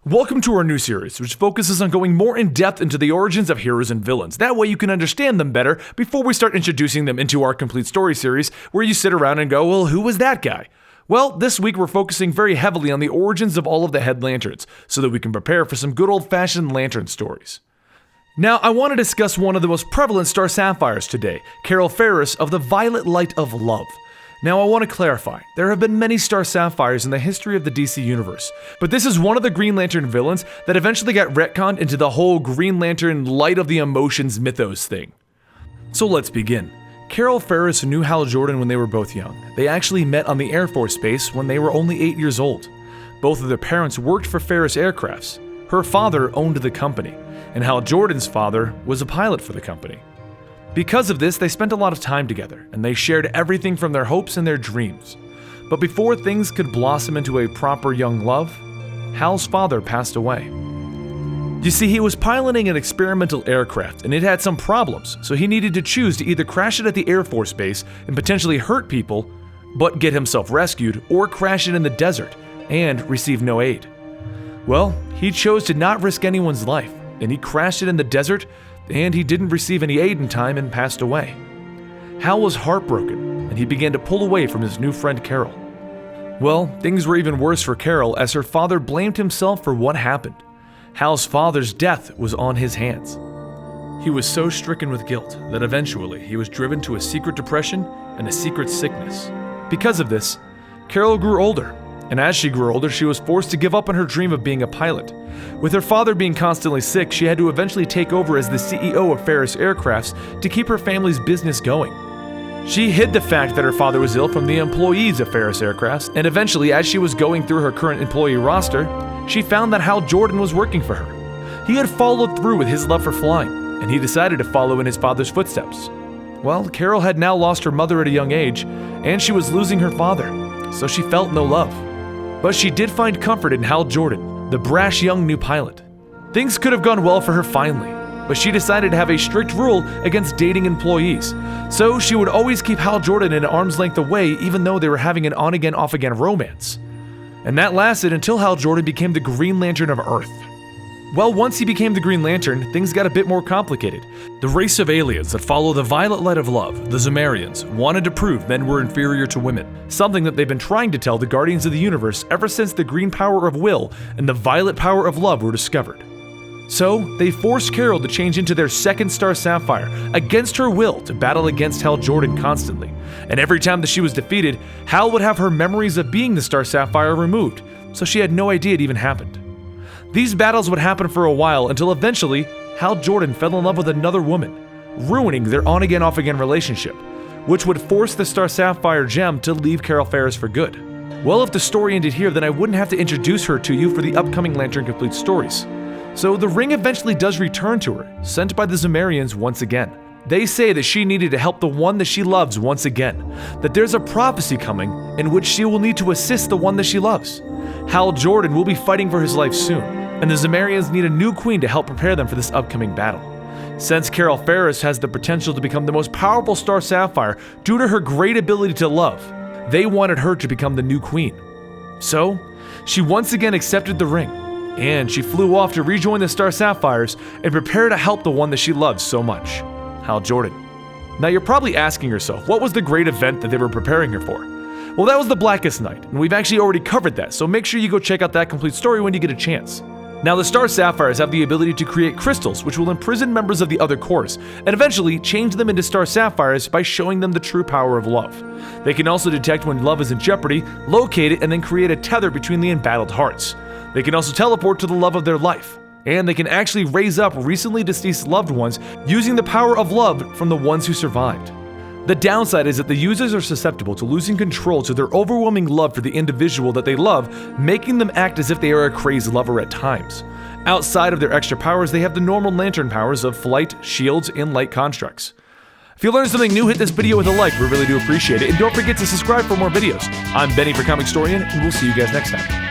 Welcome to our new series, which focuses on going more in depth into the origins of heroes and villains. That way you can understand them better before we start introducing them into our complete story series, where you sit around and go, well, who was that guy? Well, this week we're focusing very heavily on the origins of all of the head lanterns, so that we can prepare for some good old-fashioned lantern stories. Now, I want to discuss one of the most prevalent star sapphires today, Carol Ferris of the Violet Light of Love. Now, I want to clarify, there have been many star sapphires in the history of the DC universe, but this is one of the Green Lantern villains that eventually got retconned into the whole Green Lantern Light of the Emotions mythos thing. So let's begin. Carol Ferris knew Hal Jordan when they were both young. They actually met on the Air Force Base when they were only 8 years old. Both of their parents worked for Ferris Aircrafts. Her father owned the company, and Hal Jordan's father was a pilot for the company. Because of this, they spent a lot of time together, and they shared everything from their hopes and their dreams. But before things could blossom into a proper young love, Hal's father passed away. You see, he was piloting an experimental aircraft, and it had some problems, so he needed to choose to either crash it at the Air Force Base and potentially hurt people, but get himself rescued, or crash it in the desert and receive no aid. Well, he chose to not risk anyone's life, and he crashed it in the desert, and he didn't receive any aid in time and passed away. Hal was heartbroken, and he began to pull away from his new friend Carol. Well, things were even worse for Carol as her father blamed himself for what happened. Hal's father's death was on his hands. He was so stricken with guilt that eventually he was driven to a secret depression and a secret sickness. Because of this, Carol grew older, and as she grew older, she was forced to give up on her dream of being a pilot. With her father being constantly sick, she had to eventually take over as the CEO of Ferris Aircrafts to keep her family's business going. She hid the fact that her father was ill from the employees of Ferris Aircrafts, and eventually, as she was going through her current employee roster, she found that Hal Jordan was working for her. He had followed through with his love for flying, and he decided to follow in his father's footsteps. Well, Carol had now lost her mother at a young age, and she was losing her father, so she felt no love. But she did find comfort in Hal Jordan, the brash young new pilot. Things could have gone well for her finally, but she decided to have a strict rule against dating employees, so she would always keep Hal Jordan an arm's length away even though they were having an on-again, off-again romance. And that lasted until Hal Jordan became the Green Lantern of Earth. Well, once he became the Green Lantern, things got a bit more complicated. The race of aliens that follow the Violet Light of Love, the Zamarians, wanted to prove men were inferior to women, something that they've been trying to tell the Guardians of the Universe ever since the green power of will and the violet power of love were discovered. So, they forced Carol to change into their second star Sapphire, against her will, to battle against Hal Jordan constantly. And every time that she was defeated, Hal would have her memories of being the star Sapphire removed, so she had no idea it even happened. These battles would happen for a while until eventually, Hal Jordan fell in love with another woman, ruining their on-again, off-again relationship, which would force the Star Sapphire gem to leave Carol Ferris for good. Well, if the story ended here, then I wouldn't have to introduce her to you for the upcoming Lantern Complete stories. So the ring eventually does return to her, sent by the Zamarians once again. They say that she needed to help the one that she loves once again, that there's a prophecy coming in which she will need to assist the one that she loves. Hal Jordan will be fighting for his life soon, and the Zamarians need a new queen to help prepare them for this upcoming battle. Since Carol Ferris has the potential to become the most powerful star sapphire due to her great ability to love, they wanted her to become the new queen. So, she once again accepted the ring, and she flew off to rejoin the Star Sapphires and prepare to help the one that she loves so much, Hal Jordan. Now you're probably asking yourself, what was the great event that they were preparing her for? Well, that was the Blackest Night, and we've actually already covered that, so make sure you go check out that complete story when you get a chance. Now, the Star Sapphires have the ability to create crystals which will imprison members of the other cores, and eventually change them into Star Sapphires by showing them the true power of love. They can also detect when love is in jeopardy, locate it, and then create a tether between the embattled hearts. They can also teleport to the love of their life, and they can actually raise up recently deceased loved ones using the power of love from the ones who survived. The downside is that the users are susceptible to losing control to their overwhelming love for the individual that they love, making them act as if they are a crazed lover at times. Outside of their extra powers, they have the normal lantern powers of flight, shields, and light constructs. If you learned something new, hit this video with a like, we really do appreciate it, and don't forget to subscribe for more videos. I'm Benny for Comicstorian, and we'll see you guys next time.